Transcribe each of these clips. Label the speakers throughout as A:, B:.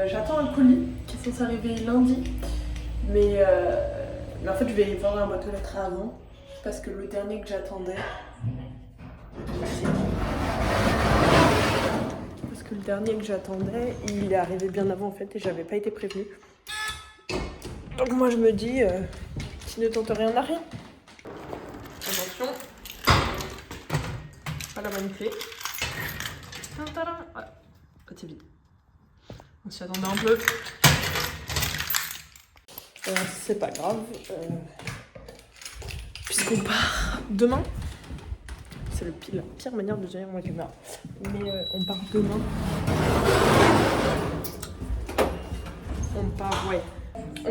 A: J'attends un colis qui est censé arriver lundi. Mais en fait, je vais voir la boîte aux lettres avant. Parce que le dernier que j'attendais. Parce que le dernier que j'attendais, il est arrivé bien avant en fait et j'avais pas été prévenue. Donc moi je me dis, qui ne tente rien n'a rien. Attention. Voilà la bonne clé. Voilà. C'est vide. On s'y attendait un peu. C'est pas grave. Puisqu'on part demain. C'est la pire manière de gérer ma caméra. Mais on part demain. On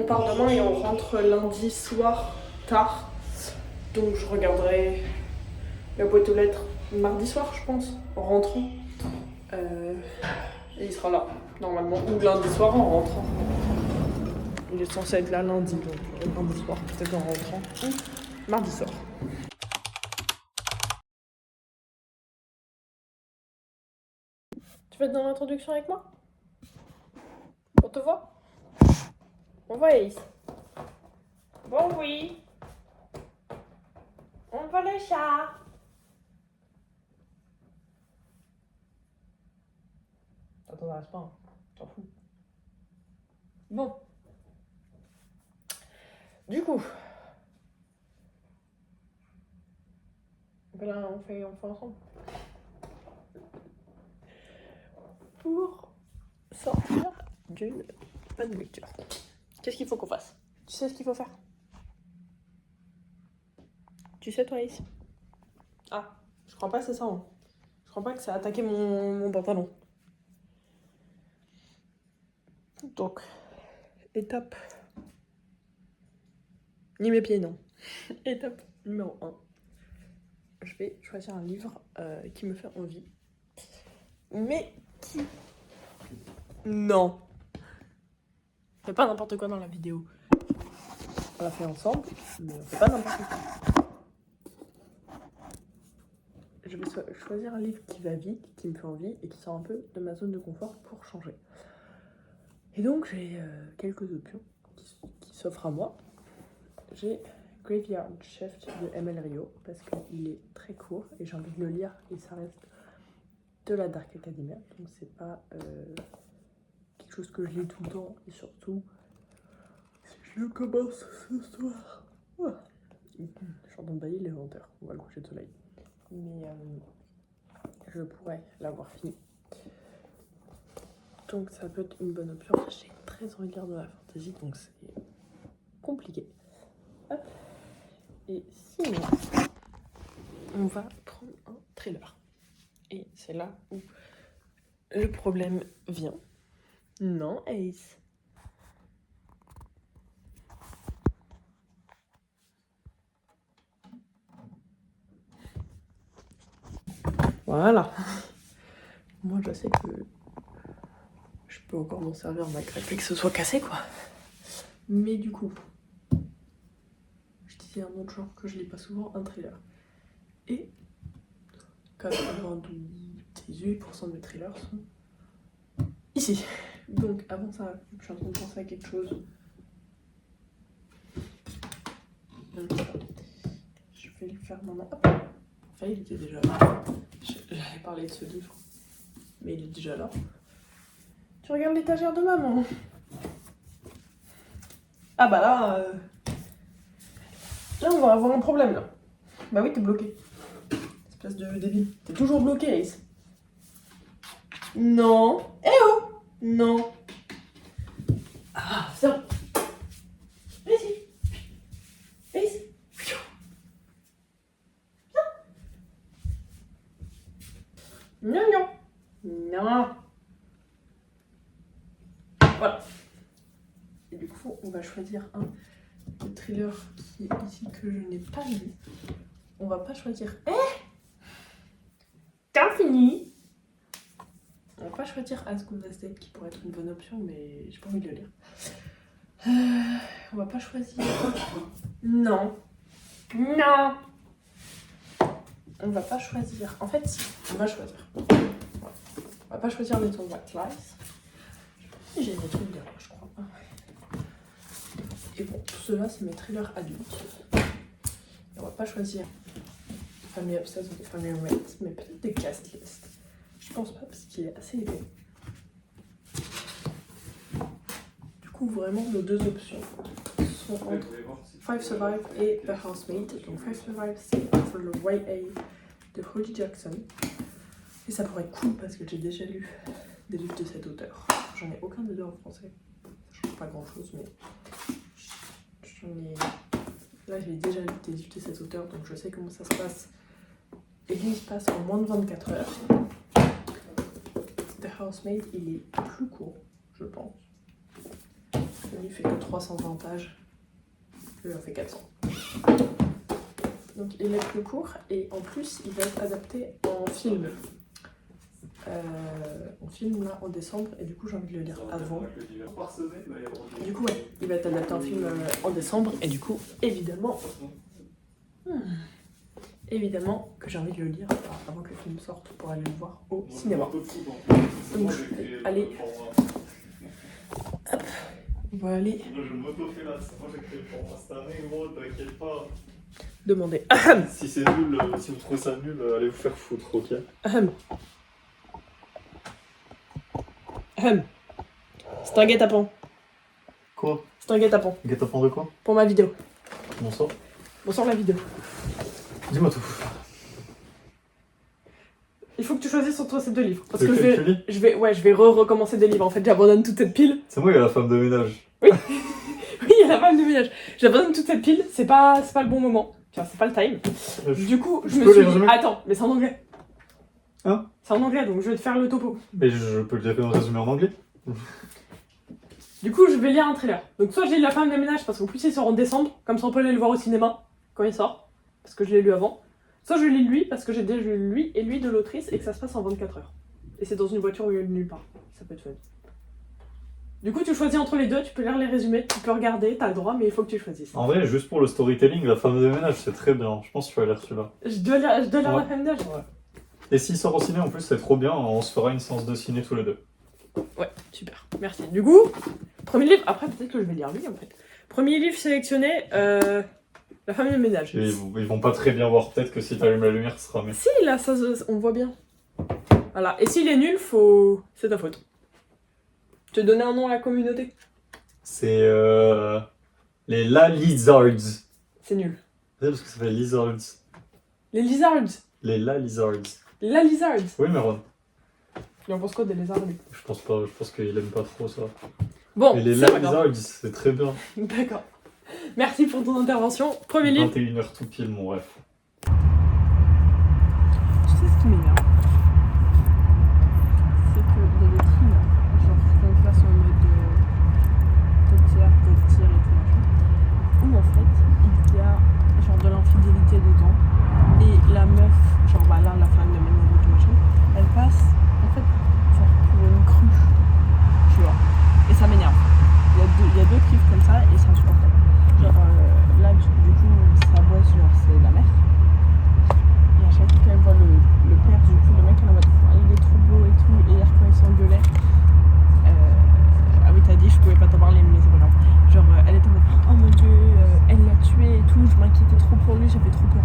A: part demain et on rentre lundi soir tard. Donc je regarderai la boîte aux lettres mardi soir, je pense, en rentrant. Et il sera là, normalement. Ou lundi soir en rentrant. Il est censé être là lundi, donc lundi soir, peut-être en rentrant. Ou mardi soir. Tu veux être dans l'introduction avec moi? On te voit? On voit Ace. Bon oui. On voit le chat. Ça t'intéresse pas, hein? T'en fous. Bon. Du coup. Là, on fait ensemble. Pour sortir d'une bonne lecture. Qu'est-ce qu'il faut qu'on fasse? Tu sais ce qu'il faut faire? Tu sais toi Ace? Ah, je crois pas que c'est ça. Hein. Je crois pas que ça a attaqué mon pantalon. Donc, étape... Ni mes pieds, non. Étape numéro 1. Je vais choisir un livre qui me fait envie. Mais qui... Non. On fait pas n'importe quoi dans la vidéo. On l'a fait ensemble, mais on fait pas n'importe quoi. Je vais choisir un livre qui va vite, qui me fait envie et qui sort un peu de ma zone de confort pour changer. Et donc j'ai quelques options qui s'offrent à moi. J'ai Graveyard Shift de M.L. Rio parce qu'il est très court et j'ai envie de le lire et ça reste de la Dark Academia. Donc c'est pas quelque chose que je lis tout le temps et surtout si je le commence ce soir. Je suis en train de bailler les lenteurs, on va le coucher de soleil. Mais je pourrais l'avoir fini. Donc ça peut être une bonne option. J'ai très envie de lire de la fantasy, donc c'est compliqué. Hop. Et sinon, on va prendre un thriller. Et c'est là où le problème vient. Non, Ace. Voilà. Moi, je sais que je peux encore m'en servir malgré que ce soit cassé, quoi. Mais du coup, je disais un autre genre que je lis pas souvent, un thriller. Et 98% de mes thrillers sont ici. Donc, avant ça, je suis en train de penser à quelque chose. Donc, je vais le faire maintenant. Hop. Enfin, il était déjà là. J'avais parlé de ce livre, mais il est déjà là. Tu regardes l'étagère de maman. Ah bah là, là on va avoir un problème là. Bah oui, t'es bloqué. Espèce de débile. T'es toujours bloqué, Ace. Non. Eh oh. Non. Ah, viens. Ici. Ace. Viens. Non, non. Non. Voilà. Et du coup, on va choisir un thriller qui est ici que je n'ai pas lu. On va pas choisir. Eh, t'as fini? On va pas choisir As Good As Dead qui pourrait être une bonne option, mais j'ai pas envie de le lire. On va pas choisir. Non. Non. On va pas choisir. En fait, si, on va choisir. On va pas choisir Little White Lies. J'ai des trucs derrière, je crois. Et bon, tout cela, c'est mes thrillers adultes. Et on va pas choisir Family Obsessed ou Family Rent, mais peut-être des cast lists. Je pense pas parce qu'il est assez épais. Du coup, vraiment, nos deux options sont entre Five Survive et The Housemaid. Donc Five Survive, c'est pour le YA de Holly Jackson. Et ça pourrait être cool parce que j'ai déjà lu des livres de cet auteur. J'en ai aucun des deux en français. Ça change pas grand chose, mais là j'ai déjà lu des livres de cet auteur, donc je sais comment ça se passe. Et lui il se passe en moins de 24 heures. The Housemaid il est plus court, je pense. Le livre fait que 320 pages. Lui en fait 400. Donc il est plus court et en plus il va être adapté en film. On filme là en décembre et du coup j'ai envie de le lire avant. Du coup ouais, il va être adapté en film en décembre et du coup évidemment que j'ai envie de le lire avant que le film sorte pour aller le voir au cinéma. Donc je vais aller... Hop, on va aller... Demander.
B: Si c'est nul, si vous trouvez ça nul, allez vous faire foutre, ok?
A: C'est un guet-apens.
B: Quoi?
A: C'est un guet-apens.
B: Guet-apens de quoi?
A: Pour ma vidéo.
B: Bonsoir.
A: Bonsoir la vidéo.
B: Dis-moi tout.
A: Il faut que tu choisisses entre ces deux livres. Parce
B: C'est
A: que
B: lequel
A: je vais recommencer des livres. En fait, j'abandonne toute cette pile.
B: C'est moi, il y a la femme de ménage.
A: Oui, oui, il y a la femme de ménage. J'abandonne toute cette pile. C'est pas le bon moment. Enfin, c'est pas le time. Du coup, je me suis dit... Attends, mais c'est en anglais.
B: Hein?
A: C'est en anglais, donc je vais te faire le topo.
B: Mais je peux le dire en résumé en anglais.
A: Du coup, je vais lire un trailer. Donc soit j'ai lu La femme de ménage parce qu'en plus il sort en décembre, comme ça on peut aller le voir au cinéma quand il sort, parce que je l'ai lu avant. Soit je lis lui parce que j'ai déjà lu lui et lui de l'autrice et que ça se passe en 24 heures. Et c'est dans une voiture où il y a nulle part. Ça peut être fun. Du coup, tu choisis entre les deux, tu peux lire les résumés, tu peux regarder, t'as le droit, mais il faut que tu choisisses.
B: En vrai, juste pour le storytelling, la femme de ménage, c'est très bien. Je pense que tu vas lire celui-là.
A: Je dois lire
B: Ouais.
A: La femme de ménage.
B: Ouais. Et s'il sort au ciné, en plus, c'est trop bien. On se fera une séance de ciné tous les deux.
A: Ouais, super, merci. Du coup, premier livre, après peut-être que je vais lire lui en fait. Premier livre sélectionné, La femme de ménage.
B: Et ils vont pas très bien voir, peut-être que si t'allumes la lumière, ce sera mieux.
A: Si, là, on voit bien. Voilà, et s'il est nul, c'est ta faute. Tu veux donner un nom à la communauté?
B: C'est les La Lizards.
A: C'est nul.
B: C'est parce que ça fait Lizards.
A: Les lizards.
B: Les La Lizards.
A: La lizards.
B: Oui, mais Ron.
A: Il en pense quoi des lizards, lui?
B: Je pense pas, je pense qu'il aime pas trop ça.
A: Bon,
B: Mais les
A: c'est
B: La
A: pas grave.
B: Lizards, c'est très bien.
A: D'accord. Merci pour ton intervention. Premier livre.
B: 21h tout pile, mon ref.
A: Tu sais ce qui m'énerve? C'est qu'il y a des trims, genre quand on passe en mode top tier et tout machin, où en fait il y a genre de l'infidélité dedans et la meuf, genre bah là la femme de ménage et tout machin, elle passe en fait genre pour une cruche, tu vois, et ça m'énerve. Il y a deux kiffs comme ça et c'est insupportable. Genre là du coup sa boss genre c'est la mère. Et à chaque fois qu'elle voit le père, du coup, le mec, elle est en mode il est trop beau et tout. Et hier, quand ils s'engueulaient, ah oui, t'as dit, je pouvais pas t'en parler, mais c'est pas grave. Genre, elle était en mode oh mon dieu, elle l'a tué et tout. Je m'inquiétais trop pour lui, j'avais trop peur.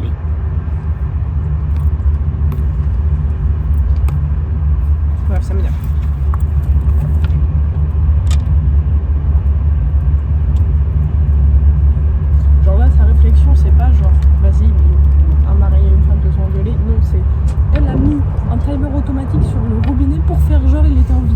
A: Oui. Bref, ça m'énerve. Genre là, sa réflexion, c'est pas genre, vas-y, un mari et une femme se sont engueulés. Non, c'est, elle a mis un timer automatique sur le robinet pour faire genre il était en vie.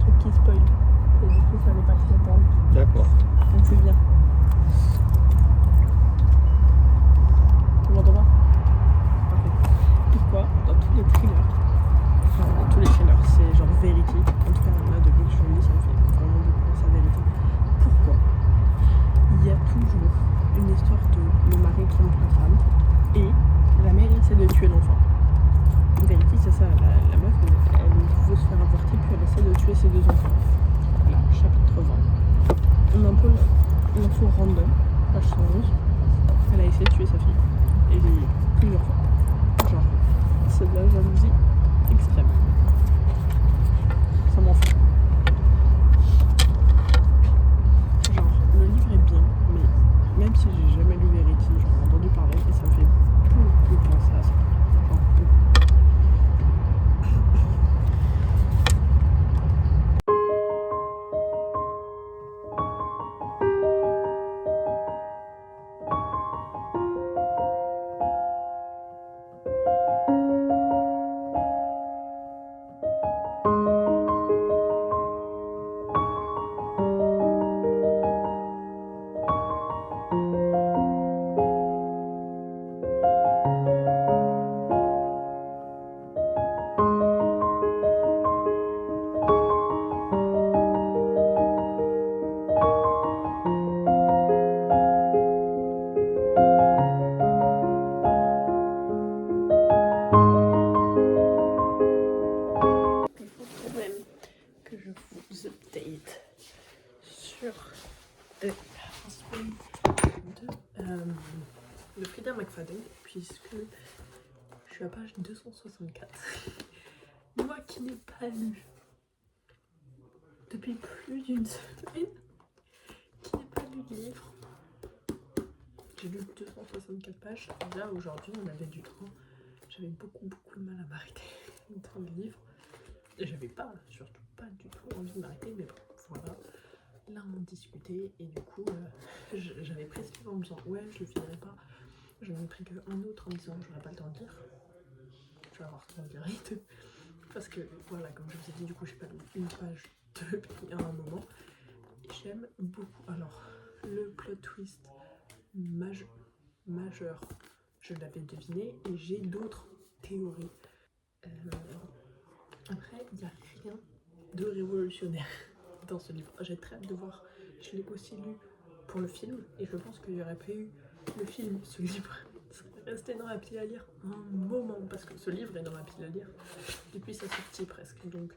A: truc qui spoil. Et du coup, fallait pas trop attendre.
B: D'accord.
A: Donc c'est bien. Tu m'entends pas? Parfait. Pourquoi dans tous les thrillers, c'est genre Verity, en tout cas là depuis que je le lis, ça me fait vraiment beaucoup penser à Verity. Pourquoi il y a toujours une histoire de le mari qui monte la femme et la mère essaie de tuer l'enfant? Verity, c'est ça, la meuf, elle veut se faire avorter puis elle essaie de tuer ses 2 enfants. Là, chapitre 20. On a un peu l'info random, page 111. Elle a essayé de tuer sa fille. Et plusieurs fois. Genre, c'est de la jalousie extrême. Ça m'en fout. Genre, le livre est bien, mais même si j'ai jamais lu Verity, j'en ai entendu parler et ça me fait beaucoup penser à ça. Genre, beaucoup. vous update sur de Frida McFadden, puisque je suis à page 264. Moi qui n'ai pas lu depuis plus d'une semaine, qui n'ai pas lu de livre, j'ai lu 264 pages. Là aujourd'hui on avait du temps, j'avais beaucoup de mal à m'arrêter dans le livre. Et j'avais pas, surtout pas du tout envie de m'arrêter, mais bon, voilà. Là on discutait et du coup j'avais presque en me disant ouais je le finirai pas. J'en ai pris qu'un autre en me disant j'aurais pas le temps de lire. Je vais avoir le temps de lire et tout. Parce que voilà, comme je vous ai dit, du coup j'ai pas lu une page depuis un moment. Et j'aime beaucoup. Alors le plot twist majeur, je l'avais deviné et j'ai d'autres théories. Après, il n'y a rien de révolutionnaire dans ce livre. J'ai très hâte de voir. Je l'ai aussi lu pour le film et je pense qu'il n'y aurait pas eu le film, ce livre serait resté dans la pile à lire un moment, parce que ce livre est dans ma pile à lire depuis sa sortie presque, donc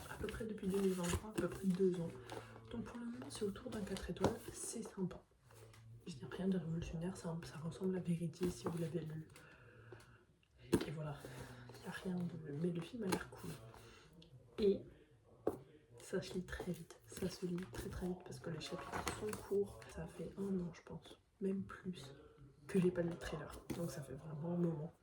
A: à peu près depuis 2023, à peu près 2 ans. Donc pour le moment c'est autour d'un 4 étoiles, c'est sympa. Je dis rien de révolutionnaire, ça ressemble à Verity si vous l'avez lu. Et voilà, il n'y a rien de... mais le film a l'air cool. Et ça se lit très vite, ça se lit très vite parce que les chapitres sont courts. Ça fait 1 an je pense, même plus, que j'ai pas lu de trailer, donc ça fait vraiment un moment.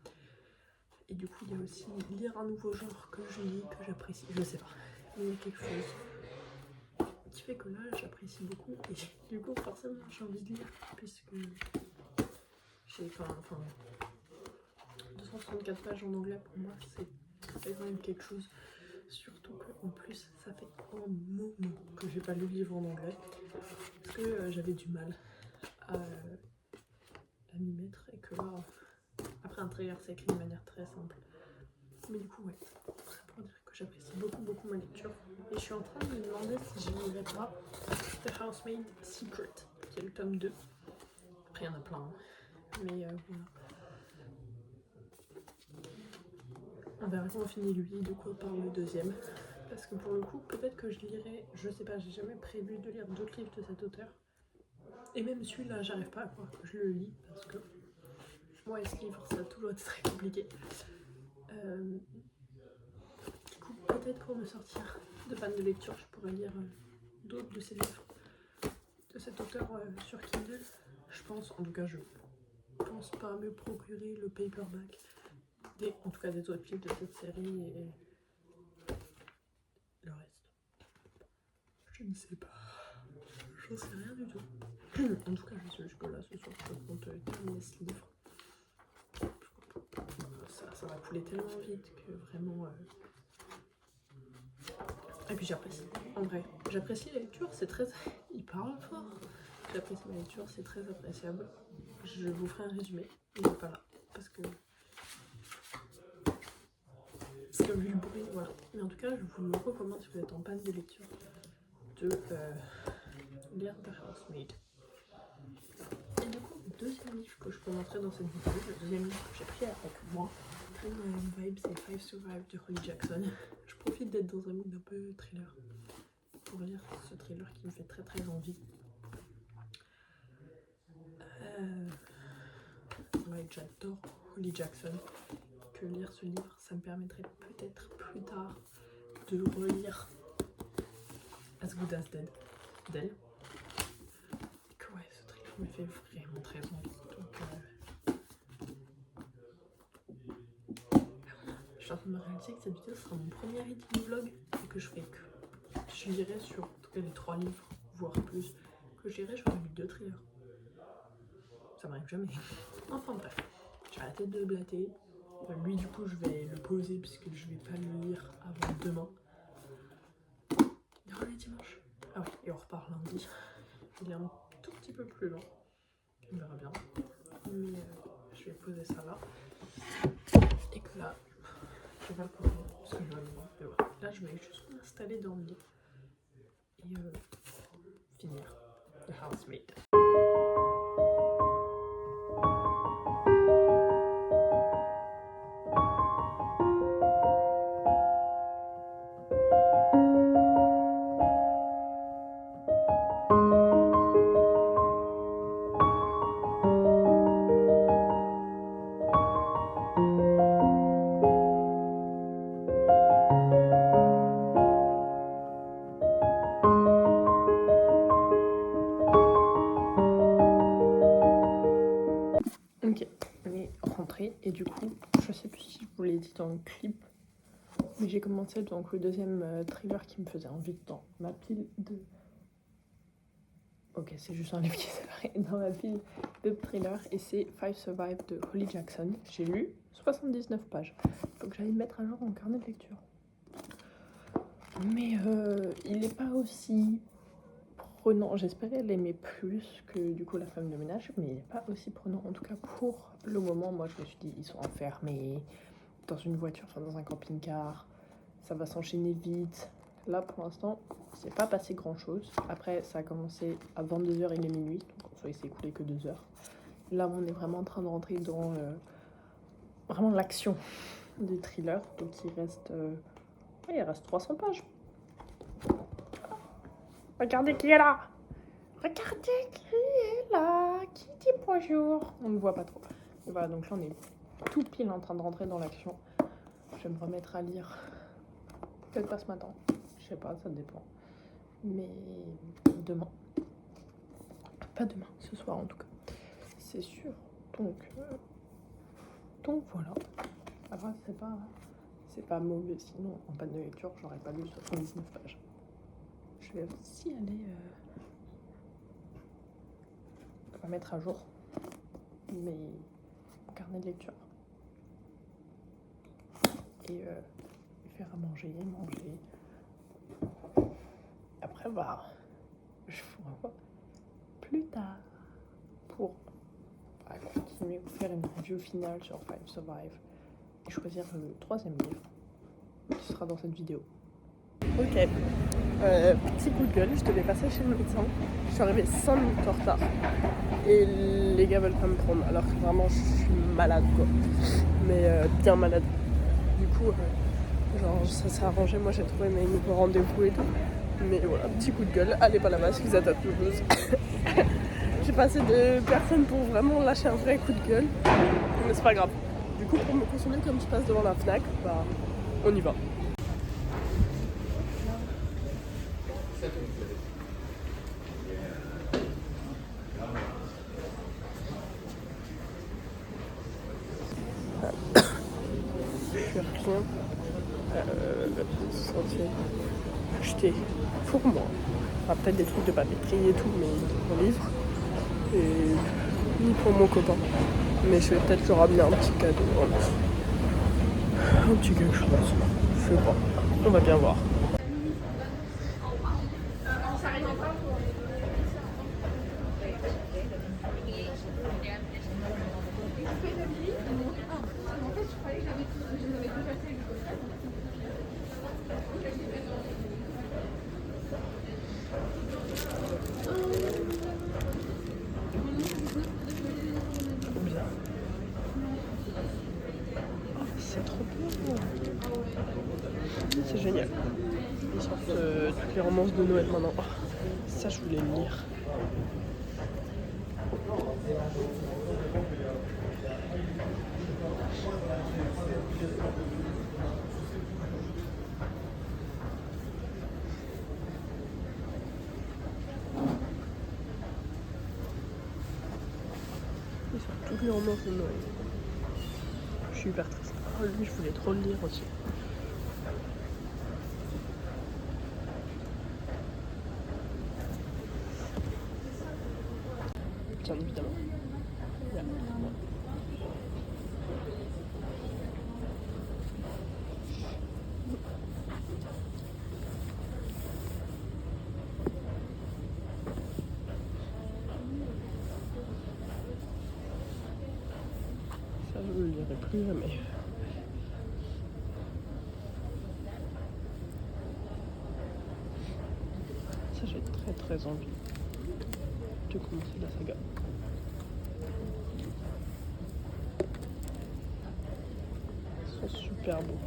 A: Et du coup il y a aussi lire un nouveau genre que je lis, que j'apprécie, je sais pas, mais il y a quelque chose qui fait que là j'apprécie beaucoup et du coup forcément j'ai envie de lire puisque j'ai 264 pages en anglais pour moi c'est quand même quelque chose. Surtout qu'en plus ça fait un moment que j'ai pas lu le livre en anglais parce que j'avais du mal à m'y mettre et que là après un trailer c'est écrit de manière très simple, mais du coup ouais, tout ça pour dire que j'apprécie beaucoup ma lecture et je suis en train de me demander si je lirai pas The Housemaid Secret qui est le tome 2. Après il y en a plein mais voilà. On verra quand on finit lui de quoi parle le deuxième. Parce que pour le coup, peut-être que je lirai, je sais pas, j'ai jamais prévu de lire d'autres livres de cet auteur. Et même celui-là, j'arrive pas à croire que je le lis parce que moi et ce livre, ça a toujours été très compliqué. Du coup, peut-être pour me sortir de panne de lecture, je pourrais lire d'autres de ses livres de cet auteur sur Kindle. Je pense, en tout cas, je pense pas me procurer le paperback. En tout cas des autres livres de cette série et le reste. Je ne sais pas. J'en sais rien du tout. En tout cas, je suis jusque là ce soir. Je compte terminer ce livre. Ça va couler tellement vite que vraiment Et puis j'apprécie, en vrai. J'apprécie la lecture, c'est très... Il parle fort. J'apprécie la lecture, c'est très appréciable. Je vous ferai un résumé, il n'est pas là. Parce que vu le bruit, voilà. Mais en tout cas, je vous le recommande si vous êtes en panne de lecture de lire The Housemaid. Et du coup, le deuxième livre que je peux montrer dans cette vidéo, le deuxième livre que j'ai pris avec moi, très dans la même vibe, c'est Five Survive de Holly Jackson. Je profite d'être dans un mood un peu thriller pour lire ce thriller qui me fait très très envie. Ouais, j'adore Holly Jackson. Que lire ce livre, ça me permettrait peut-être plus tard de relire As Good As Dead d'elle. Que ouais, ce thriller me fait vraiment très envie. Donc, je suis en train de me réaliser que cette vidéo sera mon premier reading vlog et que je ferai que je lirai sur en tout cas les 3 livres, voire plus, que je lirai, j'aurais lu 2 thrillers. Ça m'arrive jamais. Enfin bref, j'ai arrêté de blater. Lui du coup je vais le poser puisque je vais pas le lire avant demain. Et on est dimanche. Ah oui, et on repart lundi. Il est un tout petit peu plus long. On verra bien. Mais je vais poser ça là. Et que là, je vais le poser parce que je vais le voir. Et voilà. Là je vais juste m'installer dans le lit. Et finir The Housemaid. Ok, on est rentré et du coup, je sais plus si je vous l'ai dit dans le clip, mais j'ai commencé donc le deuxième thriller qui me faisait envie dans ma pile de... Ok, c'est juste un livre qui est séparé dans ma pile de thrillers et c'est Five Survive de Holly Jackson. J'ai lu 79 pages. Faut que j'aille mettre à jour mon carnet de lecture. Mais il n'est pas aussi prenant. J'espérais l'aimer plus que du coup La Femme de ménage, mais il n'est pas aussi prenant. En tout cas pour le moment, moi je me suis dit ils sont enfermés dans une voiture, enfin dans un camping-car. Ça va s'enchaîner vite. Là pour l'instant, c'est pas passé grand chose. Après ça a commencé à 22h, il est minuit, donc en soi il s'est écoulé que 2 heures. Là on est vraiment en train de rentrer dans vraiment l'action des thrillers. Donc il reste 300 pages. Regardez qui est là! Regardez qui est là! Qui dit bonjour? On ne voit pas trop. Et voilà, donc là on est tout pile en train de rentrer dans l'action. Je vais me remettre à lire. Peut-être pas ce matin. Je sais pas, ça dépend. Mais demain. Pas demain, ce soir en tout cas. C'est sûr. Donc voilà. Après, c'est pas mauvais. Sinon, en panne de lecture, j'aurais pas lu 79 pages. Je vais aussi aller mettre à jour mes carnets de lecture et faire à manger. Après je vous revois plus tard pour continuer à faire une review finale sur Five Survive et choisir le 3e livre qui sera dans cette vidéo. Ok, petit coup de gueule, je devais passer chez le médecin. Je suis arrivée 5 minutes en retard et les gars veulent pas me prendre alors que vraiment je suis malade quoi. Mais bien malade. Du coup, genre ça s'est arrangé, moi j'ai trouvé mes nouveaux rendez-vous et tout. Mais voilà, petit coup de gueule, allez pas là-bas si vous êtes à Toulouse. J'ai pas assez de personnes pour vraiment lâcher un vrai coup de gueule. Mais c'est pas grave. Du coup pour me consoler comme je passe devant la Fnac, bah on y va. Censé acheter pour moi. Enfin, peut-être des trucs de papeterie et tout, mais mon livre. Et ni pour mon copain. Mais je vais peut-être lui ramener un petit cadeau. Un petit quelque chose. Je sais pas. On va bien voir. génial. Ils sortent toutes les romances de Noël maintenant. Oh, ça, je voulais le lire. Ils sortent toutes les romances de Noël. Je suis hyper triste. Oh, lui, je voulais trop le lire aussi. Bien évidemment. Yeah. Ça, je ne le lirai plus jamais. Ça, j'ai très envie de commencer la saga. Ils sont super beaux.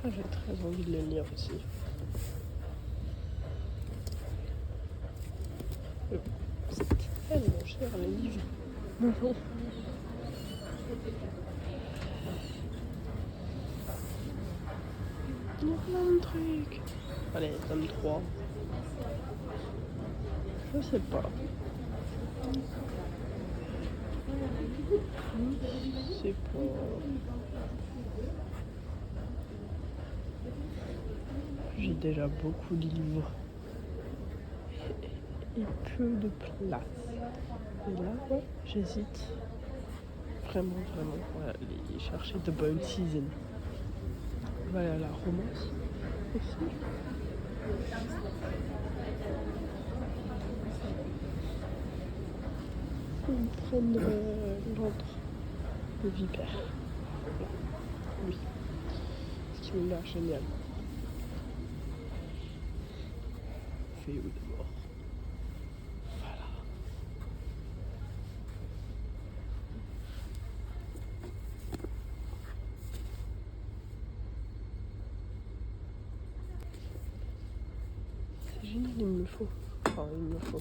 A: Ça, j'ai très envie de les lire aussi. C'est tellement cher les livres. Non. Il y a plein de trucs. Allez, tome 3. Je sais pas. Je sais pas. J'ai déjà beaucoup de livres. Et peu de place. Et là, ouais, j'hésite. Vraiment. On va aller chercher The Bold Season. On va aller à la romance aussi. On va prendre l'ordre de Vipère. Voilà. Oui. Ce qui me l'air génial. Féo de mort. Voilà. C'est génial, il me le faut. Enfin, il me le faut.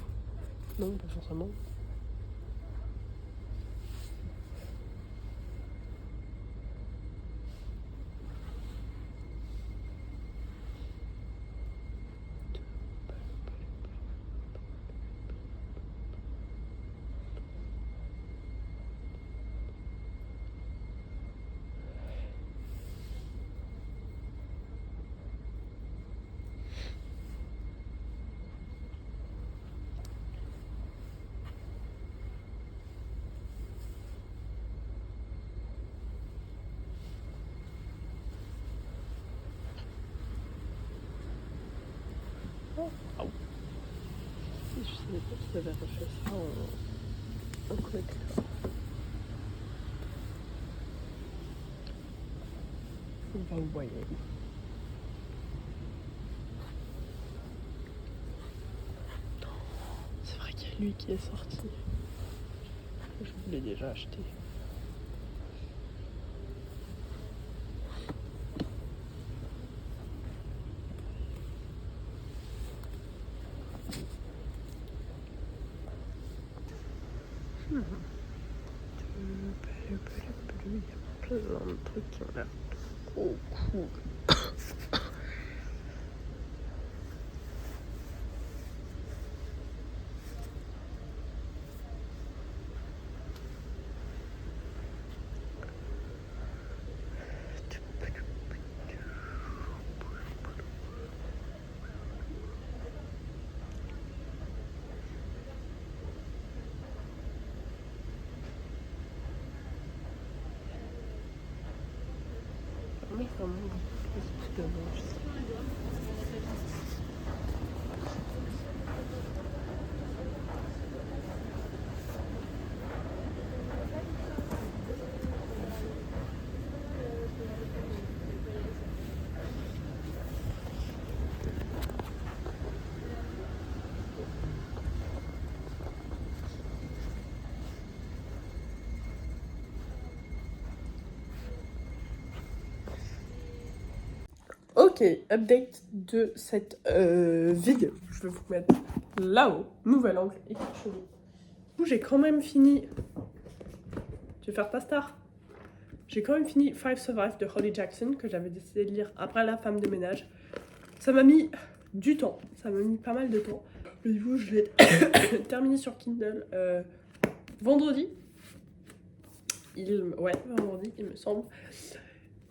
A: Non, pas forcément. Oh, oh. Je savais pas qu'ils avaient refait ça en collector. On va au voyer. C'est vrai qu'il y a lui qui est sorti. Je l'ai déjà acheté. Il y a plein de trucs qui ont l'air trop cool. Vraiment beaucoup plus de Ok, update de cette vidéo. Je vais vous mettre là-haut, nouvel angle et quelque chose. Du coup, j'ai quand même fini. Tu veux faire ta star? J'ai quand même fini Five Survive de Holly Jackson, que j'avais décidé de lire après La femme de ménage. Ça m'a mis du temps, ça m'a mis pas mal de temps. Du coup, je l'ai terminé sur Kindle vendredi. Ouais, vendredi, il me semble.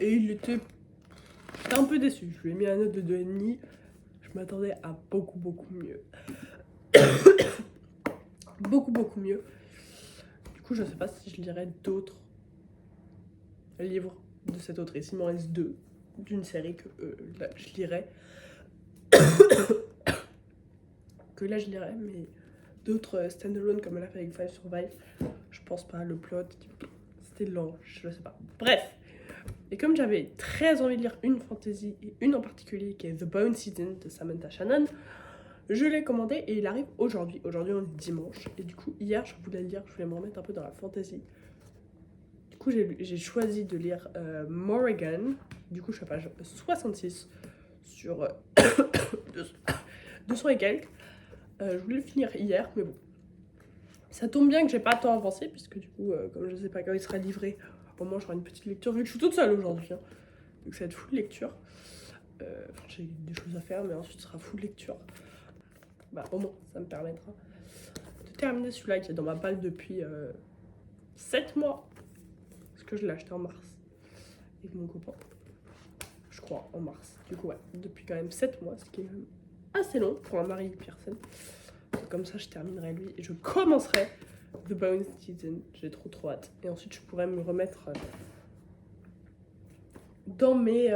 A: Et j'étais un peu déçu. Je lui ai mis la note de 2,5. Je m'attendais à beaucoup mieux. beaucoup mieux. Du coup, je sais pas si je lirai d'autres livres de cette autrice. Il m'en reste 2 d'une série que là, je lirai. Mais d'autres stand-alone comme elle a fait avec Five Survive, je pense pas. Le plot, c'était lent, je sais pas. Bref. Et comme j'avais très envie de lire une fantasy et une en particulier qui est The Bone Season de Samantha Shannon, je l'ai commandé et il arrive aujourd'hui. Aujourd'hui, on est dimanche. Et du coup, hier, je voulais le lire, je voulais me remettre un peu dans la fantasy. Du coup, j'ai choisi de lire Morrigan. Du coup, je suis à page 66 sur 200 et quelques. Je voulais le finir hier, mais bon. Ça tombe bien que j'ai pas tant avancé, puisque du coup, comme je sais pas quand il sera livré, au moins j'aurai une petite lecture, vu que je suis toute seule aujourd'hui. Hein. Donc ça va être full lecture. J'ai des choses à faire, mais ensuite ce sera full lecture. Bah, au moins, ça me permettra de terminer celui-là qui est dans ma palle depuis 7 mois. Parce que je l'ai acheté en mars. Avec mon copain. Je crois, en mars. Du coup, ouais, depuis quand même 7 mois, ce qui est même assez long pour un Marie Pearson. Comme ça, je terminerai lui et je commencerai The Bone Season. J'ai trop hâte. Et ensuite, je pourrais me remettre dans mes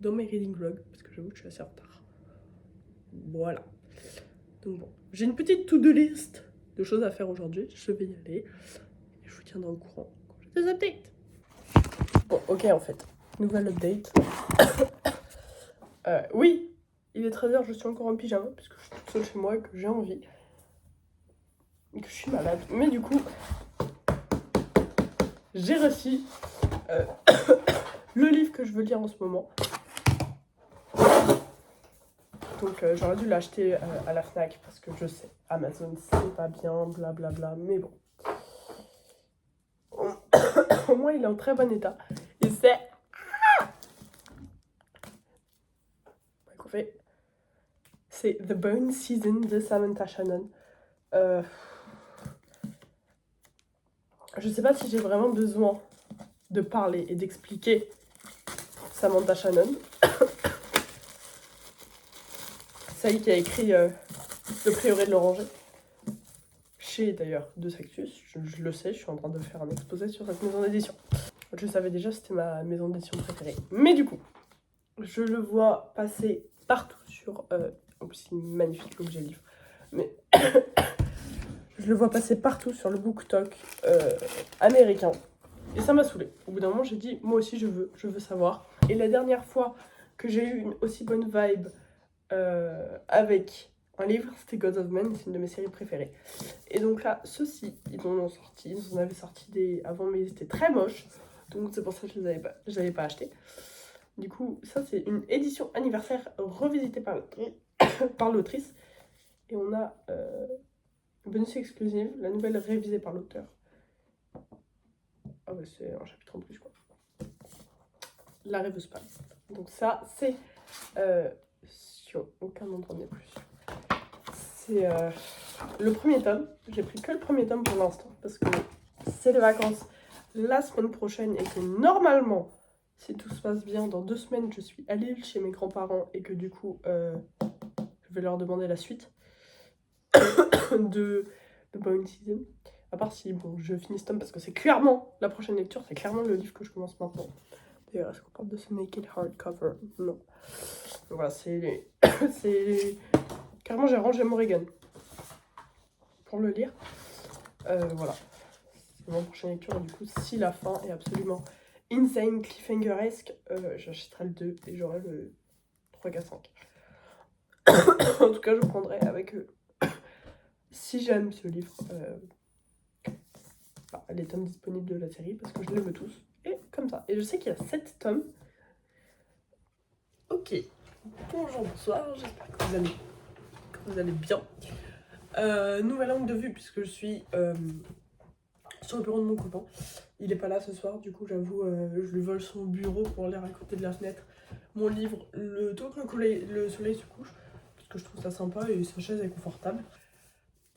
A: reading vlogs. Parce que j'avoue que je suis assez en retard. Voilà. Donc bon, j'ai une petite to-do list de choses à faire aujourd'hui. Je vais y aller. Et je vous tiendrai au courant quand j'ai des updates. Bon, ok, en fait. Nouvelle update. Oui, il est 13h, je suis encore en pyjama. Parce que je suis toute seule chez moi et que j'ai envie. Et que je suis malade. Mais du coup, j'ai reçu le livre que je veux lire en ce moment. Donc j'aurais dû l'acheter à la Fnac parce que je sais, Amazon c'est pas bien, blablabla, mais bon. Au moins il est en très bon état. Et c'est The Bone Season de Samantha Shannon. Je sais pas si j'ai vraiment besoin de parler et d'expliquer Samantha Shannon. Celle qui a écrit Le Prieuré de l'Oranger. Chez d'ailleurs De Sextus, je le sais, je suis en train de faire un exposé sur cette maison d'édition. Je savais déjà, c'était ma maison d'édition préférée. Mais du coup, je le vois passer partout sur... c'est magnifique l'objet livre. Mais je le vois passer partout sur le BookTok américain. Et ça m'a saoulée. Au bout d'un moment, j'ai dit, moi aussi, je veux savoir. Et la dernière fois que j'ai eu une aussi bonne vibe avec un livre, c'était Gods of Men, c'est une de mes séries préférées. Et donc là, ceux-ci, ils en ont sorti. Ils en avaient sorti des avant, mais ils étaient très moches. Donc c'est pour ça que je les avais pas achetés. Du coup, ça c'est une édition anniversaire revisitée par l'autrice. Et on a bonus exclusive, la nouvelle révisée par l'auteur. Ah bah c'est un chapitre en plus quoi. La rêveuse pas. Donc ça c'est sur aucun endroit n'est plus. C'est le premier tome. J'ai pris que le premier tome pour l'instant parce que c'est les vacances la semaine prochaine et que normalement, si tout se passe bien, dans 2 semaines, je suis à Lille chez mes grands-parents et que du coup, je vais leur demander la suite de Bone Season. À part si, bon, je finis ce tome parce que c'est clairement la prochaine lecture, c'est clairement le livre que je commence maintenant. D'ailleurs, est-ce qu'on parle de ce Naked Hardcover? Non. Donc voilà, c'est carrément, j'ai rangé Morrigan pour le lire. Voilà. C'est mon prochaine lecture. Et du coup, si la fin est absolument insane, cliffhanger-esque, j'achèterai le 2 et j'aurai le 3, 4, 5. En tout cas, je prendrai avec eux. Si j'aime ce livre, les tomes disponibles de la série, parce que je les veux tous. Et comme ça. Et je sais qu'il y a 7 tomes. Oh, Ok, bonjour, bonsoir, j'espère que vous allez bien. Nouvelle angle de vue puisque je suis sur le bureau de mon copain. Il est pas là ce soir, du coup j'avoue, je lui vole son bureau pour lire à côté de la fenêtre mon livre le temps que le soleil se couche, parce que je trouve ça sympa et sa chaise est confortable.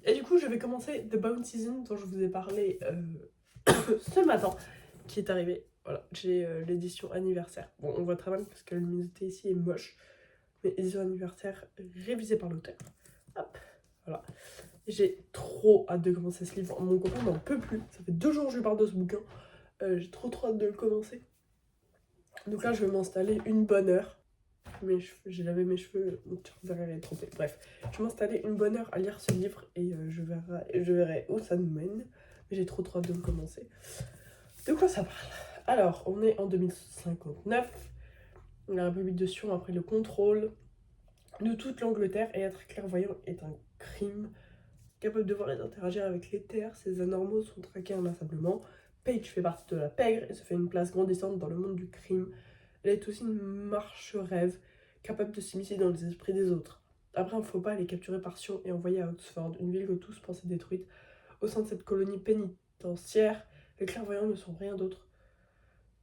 A: Et du coup je vais commencer The Bone Season dont je vous ai parlé ce matin, qui est arrivé. Voilà, j'ai l'édition anniversaire. Bon, on voit très mal parce que la luminosité ici est moche, mais édition anniversaire révisée par l'auteur. Hop, voilà. J'ai trop hâte de commencer ce livre. Mon copain n'en peut plus. Ça fait 2 jours que je lui parle de ce bouquin. J'ai trop hâte de le commencer. Donc là, je vais m'installer une bonne heure. J'ai lavé mes cheveux, donc tu verrais les tromper. Bref, je vais m'installer une bonne heure à lire ce livre et je verrai où ça nous mène. Mais j'ai trop hâte de le commencer. De quoi ça parle? Alors, on est en 2059. La République de Sion a pris le contrôle de toute l'Angleterre et être clairvoyant est un crime. Capable de voir et d'interagir avec les terres, ces anormaux sont traqués inlassablement. Paige fait partie de la pègre et se fait une place grandissante dans le monde du crime. Elle est aussi une marche-rêve, capable de s'immiscer dans les esprits des autres. Après un faux pas, elle est capturée par Sion et envoyée à Oxford, une ville que tous pensaient détruite. Au sein de cette colonie pénitentiaire, les clairvoyants ne sont rien d'autre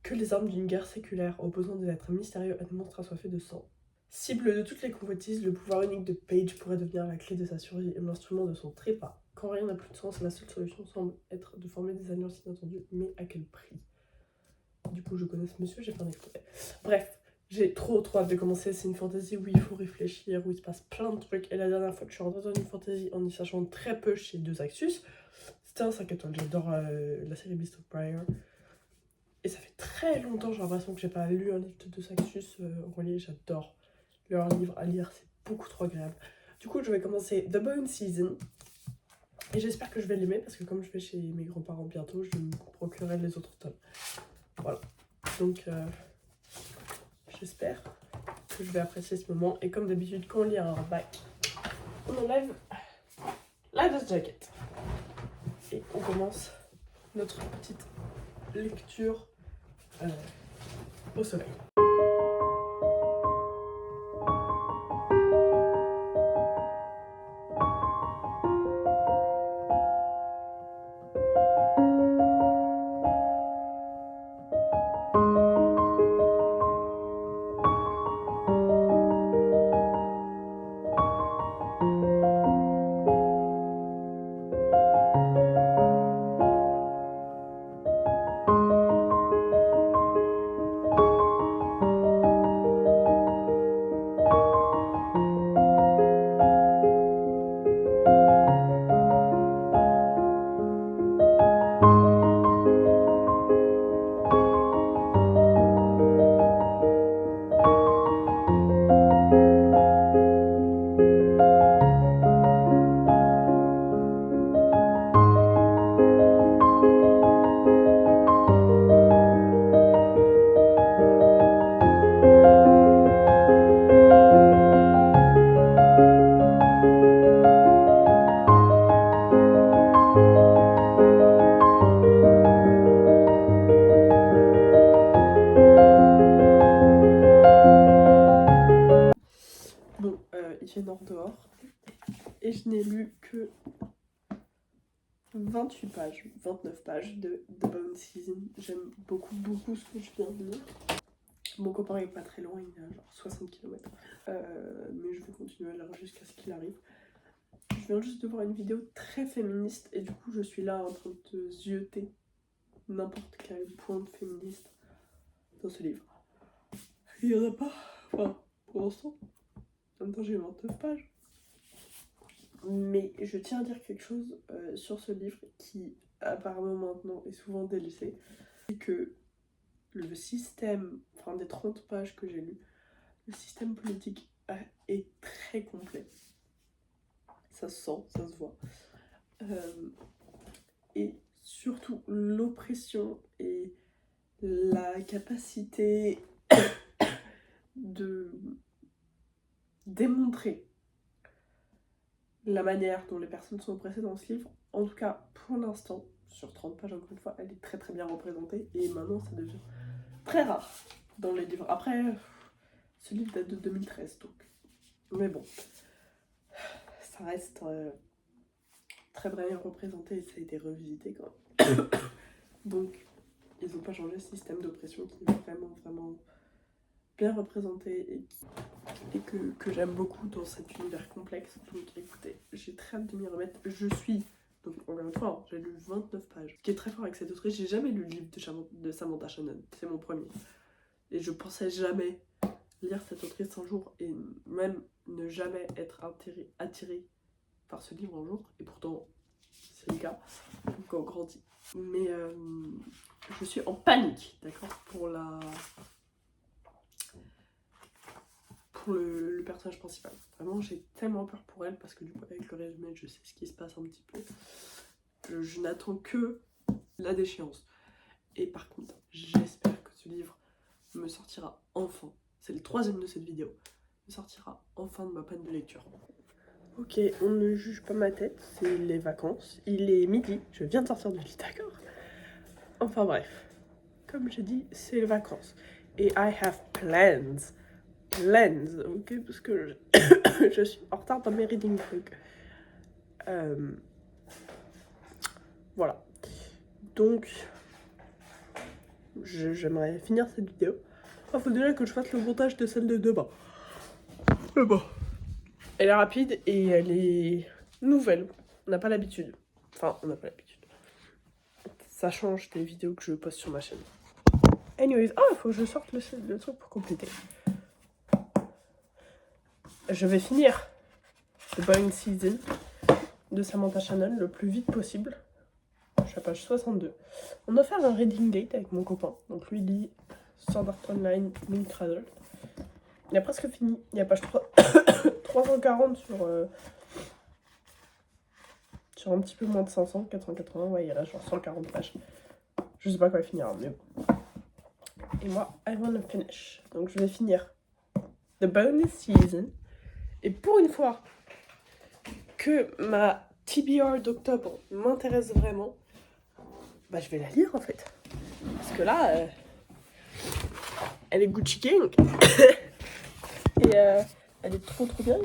A: que les armes d'une guerre séculaire, opposant des êtres mystérieux à des monstres assoiffés de sang. Cible de toutes les convoitises, le pouvoir unique de Paige pourrait devenir la clé de sa survie et l'instrument de son trépas. Quand rien n'a plus de sens, la seule solution semble être de former des alliances inattendues, mais à quel prix? Du coup, je connais ce monsieur, j'ai fait un extrait. Bref, j'ai trop hâte de commencer. C'est une fantasy où il faut réfléchir, où il se passe plein de trucs. Et la dernière fois que je suis rentrée dans une fantasy en y sachant très peu chez Deux Axus, c'était un 5 étoiles. J'adore la série Beast of Briar. Et ça fait très longtemps, j'ai l'impression que j'ai pas lu un livre de Deux Axus relié. J'adore leur livre à lire, c'est beaucoup trop agréable. Du coup, je vais commencer The Bone Season. Et j'espère que je vais l'aimer parce que comme je vais chez mes grands-parents bientôt, je me procurerai les autres tomes. Voilà. Donc, j'espère que je vais apprécier ce moment. Et comme d'habitude, quand on lit un hardback, on enlève la dust jacket. Et on commence notre petite lecture au soleil. Il fait noir dehors et je n'ai lu que 28 pages, 29 pages de The Bone Season. J'aime beaucoup ce que je viens de lire. Mon copain est pas très loin, il est à genre 60 km. Mais je vais continuer à lire jusqu'à ce qu'il arrive. Je viens juste de voir une vidéo très féministe et du coup je suis là en train de zioter n'importe quel point de féministe dans ce livre. Il n'y en a pas, enfin pour l'instant. En même temps j'ai 29 pages. Mais je tiens à dire quelque chose sur ce livre qui apparemment maintenant est souvent délaissé. C'est que le système, enfin des 30 pages que j'ai lues, le système politique est très complet. Ça se sent, ça se voit. Et surtout l'oppression et la capacité de démontrer la manière dont les personnes sont oppressées dans ce livre, en tout cas pour l'instant, sur 30 pages encore une fois, elle est très très bien représentée et maintenant ça devient très rare dans les livres. Après, Ce livre date de 2013, donc. Mais bon, ça reste très bien représenté et ça a été revisité quand même. Donc, ils n'ont pas changé le système d'oppression qui est vraiment bien représenté et que j'aime beaucoup dans cet univers complexe. Donc écoutez, j'ai très hâte de m'y remettre. Donc encore une fois, j'ai lu 29 pages. Ce qui est très fort avec cette autrice, j'ai jamais lu le livre de Samantha Shannon. C'est mon premier. Et je pensais jamais lire cette autrice un jour et même ne jamais être attirée par ce livre un jour. Et pourtant, c'est le cas. Donc on grandit. Mais je suis en panique, d'accord, pour le personnage principal. Vraiment, j'ai tellement peur pour elle parce que du coup, avec le résumé, je sais ce qui se passe un petit peu. Je n'attends que la déchéance. Et par contre, j'espère que ce livre me sortira enfin. C'est le 3e de cette vidéo. Me sortira enfin de ma panne de lecture. Ok, on ne juge pas ma tête, c'est les vacances. Il est midi, je viens de sortir du lit, d'accord? Enfin bref, comme j'ai dit, c'est les vacances. Et I have plans, ok? Parce que je suis en retard dans mes reading trucs. Voilà. Donc, j'aimerais finir cette vidéo. Il faut déjà que je fasse le montage de celle de demain. Mais bon. Elle est rapide et elle est nouvelle. On n'a pas l'habitude. Enfin, on n'a pas l'habitude. Ça change des vidéos que je poste sur ma chaîne. Anyways, il faut que je sorte le truc pour compléter. Je vais finir The Boring Season de Samantha Shannon le plus vite possible. Je suis à page 62. On va faire un reading date avec mon copain. Donc lui lit Sword Art Online Moon Cradle. Il a presque fini. Il y a page 340 sur un petit peu moins de 500, 480. Ouais, il reste genre 140 pages. Je sais pas quand il finira, mais bon. Et moi, I wanna finish. Donc je vais finir The Bonus Season. Et pour une fois que ma TBR d'octobre m'intéresse vraiment, bah je vais la lire en fait. Parce que là, elle est Gucci Gang. Et elle est trop bien.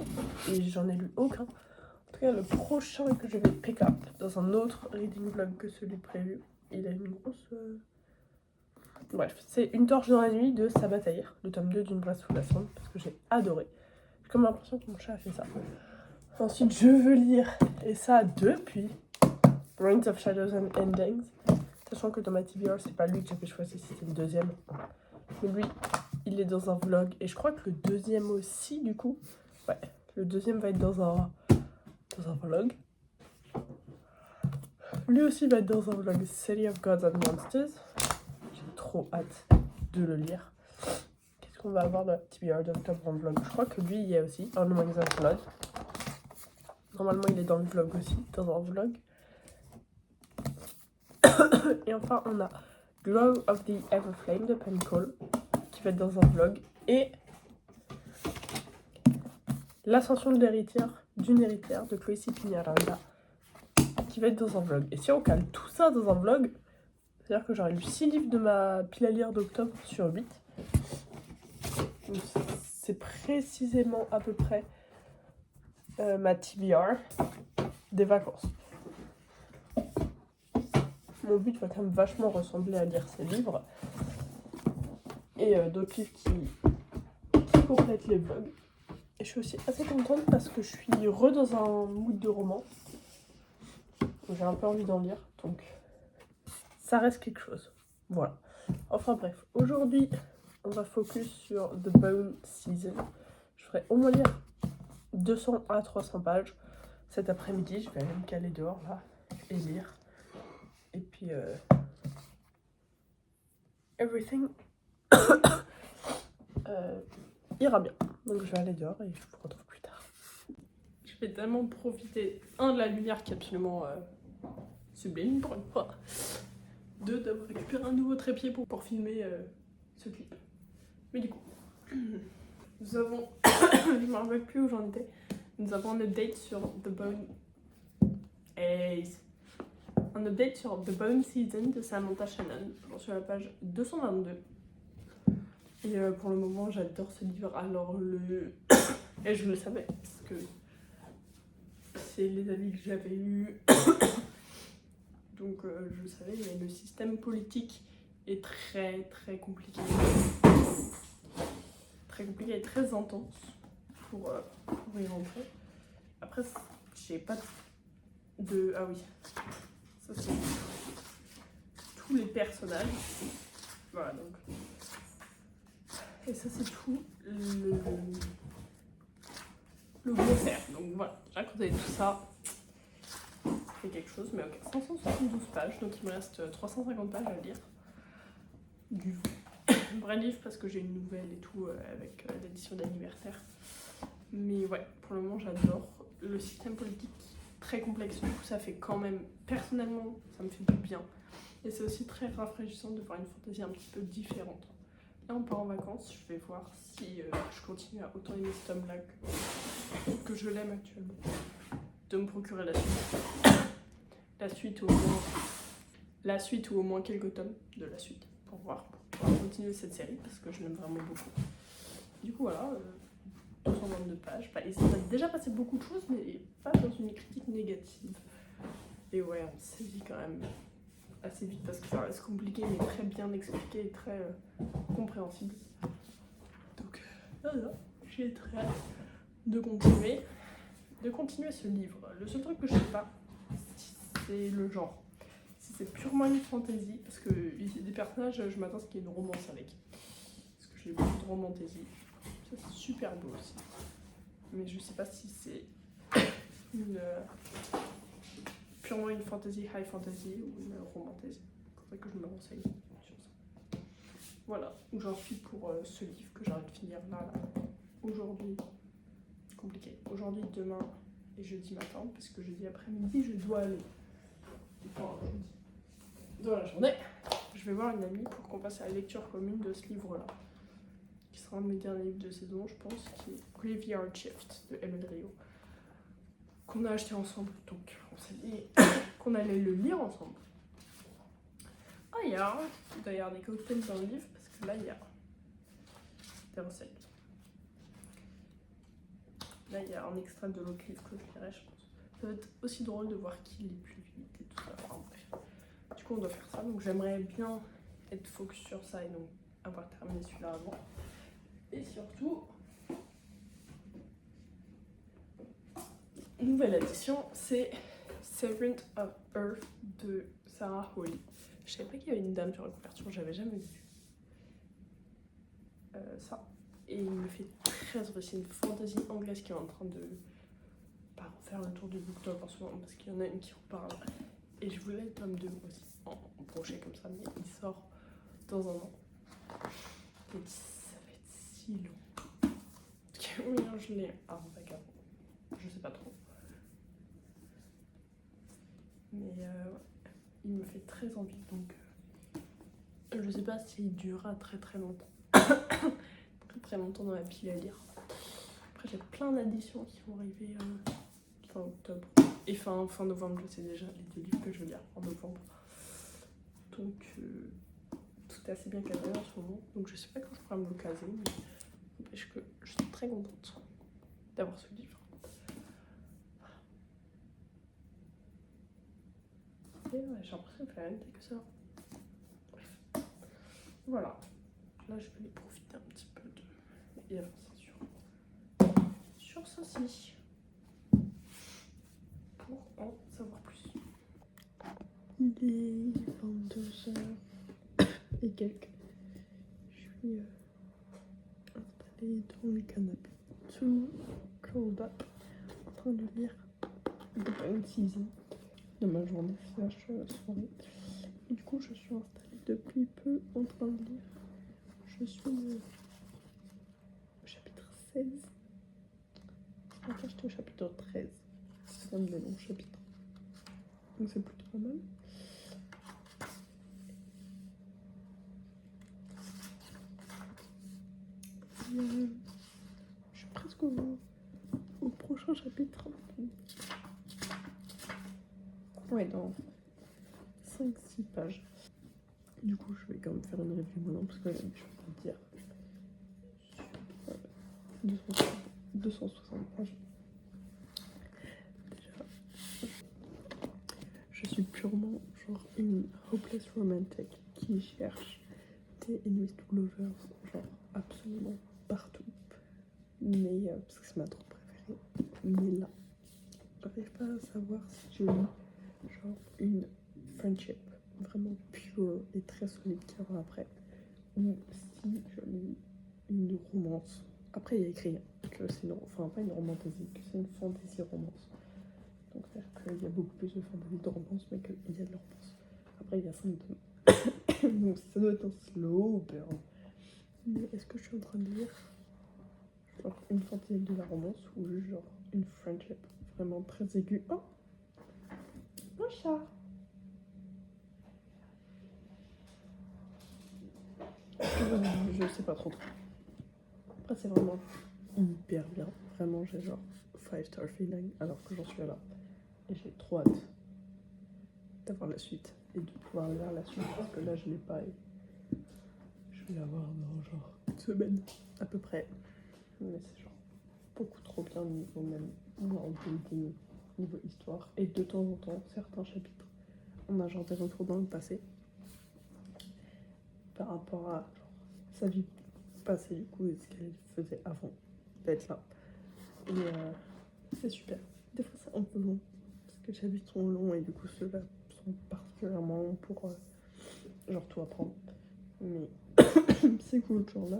A: Et j'en ai lu aucun. En tout cas, le prochain que je vais pick up dans un autre reading vlog que celui prévu, il a une grosse... Bref, c'est Une torche dans la nuit de Sabataïr, le tome 2 d'Une brasse sous la cendre, parce que j'ai adoré. J'ai comme l'impression que mon chat a fait ça. Ensuite, je veux lire, et ça depuis Reigns of Shadows and Endings, sachant que dans ma TBR, c'est pas lui que j'avais choisi, c'était le deuxième. Mais lui, il est dans un vlog, et je crois que le deuxième aussi, du coup. Ouais, le deuxième va être dans un vlog. Lui aussi va être dans un vlog, City of Gods and Monsters. J'ai trop hâte de le lire. Qu'est-ce qu'on va avoir dans la TBR d'octobre en vlog? Je crois que lui, il y a aussi un magasin vlog. Normalement, il est dans le vlog aussi, dans un vlog. Et enfin, on a Glow of the Everflame de Pencall, qui va être dans un vlog. Et L'ascension de l'héritière, d'une héritière de Tracy Piñaranda, qui va être dans un vlog. Et si on cale tout ça dans un vlog, c'est-à-dire que j'aurais lu 6 livres de ma pile à lire d'octobre sur 8. Donc c'est précisément à peu près ma TBR des vacances. Mon but va quand même vachement ressembler à lire ces livres. Et d'autres livres qui complètent les vlogs. Et je suis aussi assez contente parce que je suis dans un mood de roman. J'ai un peu envie d'en lire, donc ça reste quelque chose. Voilà. Enfin bref, aujourd'hui, on va focus sur The Bone Season. Je ferai au moins lire 200 à 300 pages cet après-midi. Je vais aller me caler dehors là et lire. Et puis, everything ira bien. Donc je vais aller dehors et je vous retrouve plus tard. Je vais tellement profiter, de la lumière qui est absolument sublime pour une fois. 2, d'avoir récupéré un nouveau trépied pour filmer ce clip. Mais du coup, nous avons... je ne me rappelle plus où j'en étais. Nous avons un update sur The Bone... Un update sur The Bone Season de Samantha Shannon. J'en suis à la page 222. Et pour le moment, j'adore ce livre. Alors, et je le savais, parce que c'est les avis que j'avais eus. Donc, je le savais, mais le système politique est très, très compliqué. Très compliqué et très intense pour y rentrer. Après, j'ai pas de... Ah oui, ça c'est tous les personnages. Voilà, donc... Et ça c'est tout le glossaire. Donc voilà, j'ai raconté tout ça. C'est quelque chose, mais ok. 572 pages, donc il me reste 350 pages à lire. Du vrai livre parce que j'ai une nouvelle et tout avec l'édition d'anniversaire. Mais ouais, pour le moment j'adore. Le système politique très complexe, du coup ça fait quand même, personnellement, ça me fait du bien. Et c'est aussi très rafraîchissant de voir une fantaisie un petit peu différente. Là on part en vacances, je vais voir si je continue à autant aimer cet homme-là que je l'aime actuellement. De me procurer la suite. La suite ou au moins quelques tomes de la suite pour pouvoir continuer cette série parce que je l'aime vraiment beaucoup. Du coup voilà, 222 pages. Bah, il s'est déjà passé beaucoup de choses, mais pas dans une critique négative. Et ouais, on saisit quand même assez vite parce que ça reste compliqué, mais très bien expliqué et très compréhensible. Donc voilà, j'ai très hâte de continuer ce livre. Le seul truc que je sais pas, c'est le genre. Si c'est purement une fantasy, parce que des personnages, je m'attends à ce qu'il y ait une romance avec. Parce que j'ai beaucoup de romantasy. Ça c'est super beau aussi. Mais je sais pas si c'est purement une fantasy, high fantasy ou une romantasy. Il faudrait que je me renseigne sur ça. Voilà où j'en suis pour ce livre que j'ai envie de finir là aujourd'hui. Compliqué. Aujourd'hui, demain et jeudi matin, parce que jeudi après-midi, je dois aller. Dans la journée, je vais voir une amie pour qu'on passe à la lecture commune de ce livre-là, qui sera un de mes derniers livres de saison, je pense, qui est Graveyard Shift de Emile Rio, qu'on a acheté ensemble. Donc, on s'est dit qu'on allait le lire ensemble. Ah, il doit y avoir des cocktails dans le livre, parce que là, il y a des recettes. Là, il y a un extrait de l'autre livre que je lirai, je pense. Ça va être aussi drôle de voir qui lit plus vite et tout ça. Enfin, bref. Du coup, on doit faire ça. Donc, j'aimerais bien être focus sur ça et donc avoir terminé celui-là avant. Et surtout, nouvelle addition, c'est Servant of Earth de Sarah Holly. Je savais pas qu'il y avait une dame sur la couverture, j'avais jamais vu ça. Et il me fait très envie. C'est une fantasy anglaise qui est en train de faire le tour du BookTok en ce moment parce qu'il y en a une qui en parle. Et je voulais le tome 2 aussi, en brochet comme ça, mais il sort dans un an. Et ça va être si long. Parce que oui, je l'ai avant, je sais pas trop. Mais il me fait très envie, donc je sais pas s'il durera très très longtemps. Très longtemps dans la pile à lire. Après j'ai plein d'additions qui vont arriver fin octobre et fin novembre, je sais déjà les 2 livres que je vais lire en novembre. Donc tout est assez bien cadré en ce moment, donc je sais pas quand je pourrai me le caser, mais n'empêche que je suis très contente d'avoir ce livre. Et ouais, j'ai l'impression de faire la même taille que ça. Bref. Voilà. Là je vais profiter un petit peu et avancer sur ceci pour en savoir plus. Il est 22h et quelques. Je suis installée dans le canapé, tout curled up, en train de lire The Brain Season de ma journée slash soirée. Et du coup, je suis installée depuis peu en train de lire. Je suis au chapitre 16. Ce matin, j'étais au chapitre 13. C'est un des longs chapitres. Donc c'est plutôt pas mal. Je suis presque au prochain chapitre. Ouais, dans 5-6 pages. Du coup, je vais quand même faire une review maintenant parce que j'ai des choses à dire. 260 pages. Déjà, je suis purement genre une hopeless romantic qui cherche des enemies to lovers, genre absolument partout. Mais parce que c'est ma troupe préférée. Mais là, j'arrive pas à savoir si je lis genre une friendship vraiment pure et très solide qui aura après, ou si je lis une romance. Après, il y a écrit que c'est une, enfin pas une romantasy, que c'est une fantasy romance. Donc c'est-à-dire qu'il y a beaucoup plus de fantasy de romance, mais qu'il y a de la romance. Après, il y a 5 tomes. Donc ça doit être un slow burn. Mais est-ce que je suis en train de lire genre une fantasy de la romance ou juste genre une friendship vraiment très aiguë? Oh, un chat. Je sais pas trop. Après, c'est vraiment hyper bien. Vraiment, j'ai genre 5-star feeling alors que j'en suis là. Et j'ai trop hâte d'avoir la suite et de pouvoir lire la suite parce que là, je l'ai pas et je vais l'avoir dans genre une semaine à peu près. Mais c'est genre beaucoup trop bien au niveau même world building, niveau histoire. Et de temps en temps, certains chapitres, on a genre des retours dans le passé par rapport à genre, sa vie passée du coup et ce qu'elle faisait avant d'être là. Et c'est super. Des fois c'est un peu long parce que les chapitres sont longs et du coup ceux-là sont particulièrement longs pour genre tout apprendre. Mais c'est cool, genre là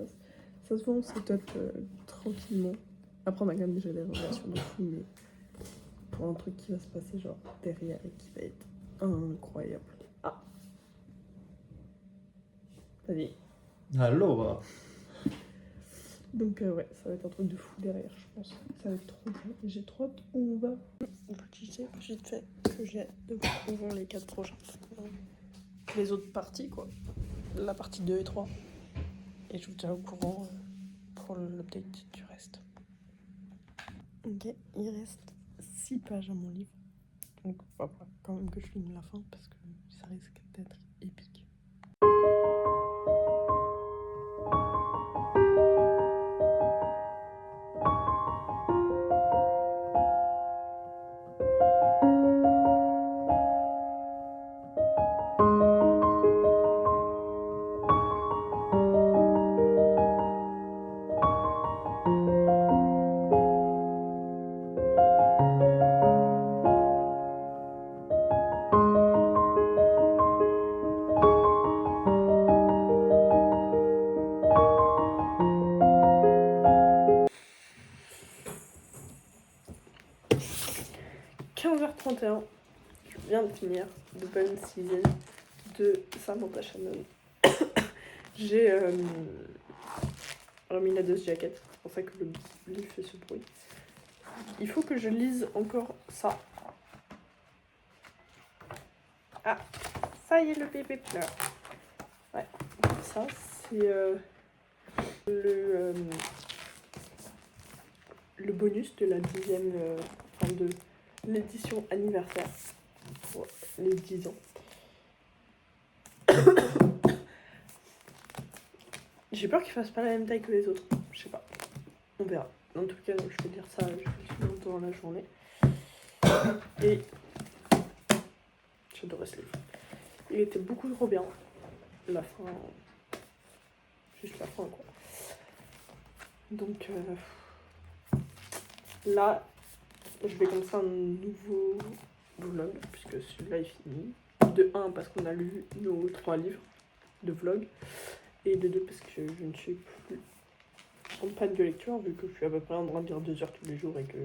A: ça se voit on setup tranquillement. Après on a quand même déjà des révélations de fou, mais pour un truc qui va se passer genre derrière et qui va être incroyable. Ah, vas-y.
B: Alors,
A: Donc ouais, ça va être un truc de fou derrière, je pense. Ça va être trop bien. Et j'ai trop hâte où on va. Petit sais, vite fait, que j'ai de voir les 4 prochains. Les autres parties, quoi. La partie 2 et 3. Et je vous tiens au courant pour l'update du reste. Ok, il reste 6 pages à mon livre. Donc il va quand même que je filme la fin parce que ça risque d'être épique. Je viens de finir The Burn Season de Samantha Shannon. J'ai remis la dose jacket, c'est pour ça que le livre fait ce bruit. Il faut que je lise encore ça. Ah, ça y est, le bébé pleure. Ouais, ça c'est le bonus de la 10e, enfin de l'édition anniversaire pour les 10 ans. J'ai peur qu'il fasse pas la même taille que les autres. Je sais pas. On verra. En tout cas, je peux dire ça, je vais le dans la journée. Et j'adorais ce livre. Il était beaucoup trop bien. La fin. Juste la fin, quoi. Donc là, je vais commencer un nouveau vlog, puisque celui-là est fini. De 1, parce qu'on a lu nos 3 livres de vlog. Et de 2, parce que je ne suis plus en panne de lecture, vu que je suis à peu près en train de lire 2 heures tous les jours et que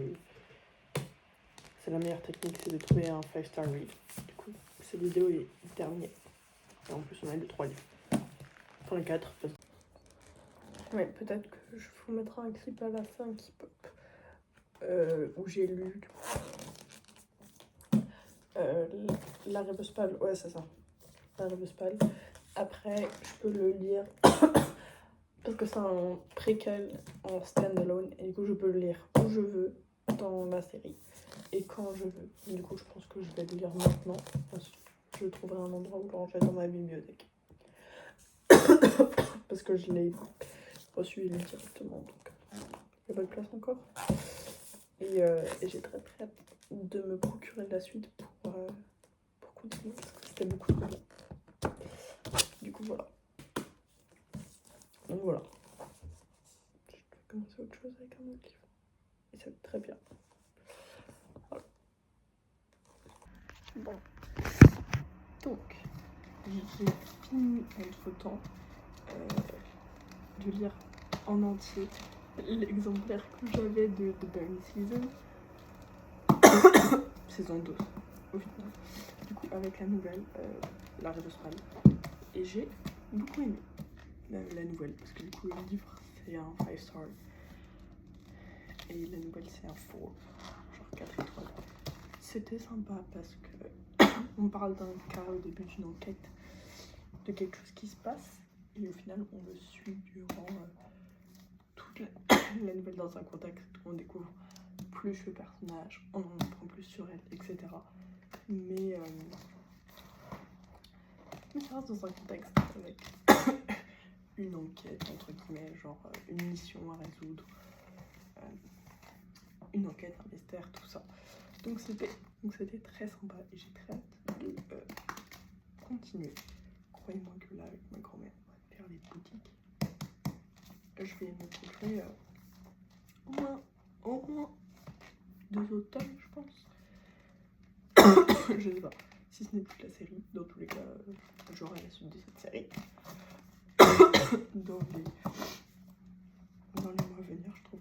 A: c'est la meilleure technique, c'est de trouver un 5-star read. Du coup, cette vidéo est terminée. Et en plus, on a lu 3 livres. Enfin, 4. Parce... Ouais, peut-être que je vous mettrai un clip à la fin qui pop. Où j'ai lu La Rêveuse Pâle. Ouais, c'est ça. La Rêveuse Pâle. Après, je peux le lire parce que c'est un préquel en stand-alone et du coup je peux le lire où je veux dans la série et quand je veux. Du coup je pense que je vais le lire maintenant. Je trouverai un endroit où le ranger dans ma bibliothèque parce que je l'ai reçu directement. Donc Il n'y a pas de place encore. Et j'ai très très hâte de me procurer la suite pour continuer parce que c'était beaucoup trop bien. Du coup voilà. Donc voilà. Je vais commencer autre chose avec un autre livre. Et ça va être très bien. Voilà. Bon. Donc, j'ai fini entre temps de lire en entier l'exemplaire que j'avais de The Burn Season. Saison 2 au final. Du coup avec la nouvelle, L'Arrêt d'Australie. Et j'ai beaucoup aimé la nouvelle parce que du coup le livre c'est un 5 star et la nouvelle c'est un 4, genre 4 étoiles. C'était sympa parce que on parle d'un cas au début d'une enquête, de quelque chose qui se passe et au final on le suit durant toute la nouvelle dans un contexte où on découvre plus le personnage, on en apprend plus sur elle, etc. Mais ça reste dans un contexte avec une enquête, entre guillemets, genre une mission à résoudre, une enquête, un mystère, tout ça. Donc c'était très sympa et j'ai très hâte de continuer. Croyez-moi que là, avec ma grand-mère, on va faire les boutiques. Je vais me procurer au moins 2 autres tomes, je pense. Je sais pas. Si ce n'est toute la série, dans tous les cas, j'aurai la suite de cette série. Dans les mois à venir, je trouve.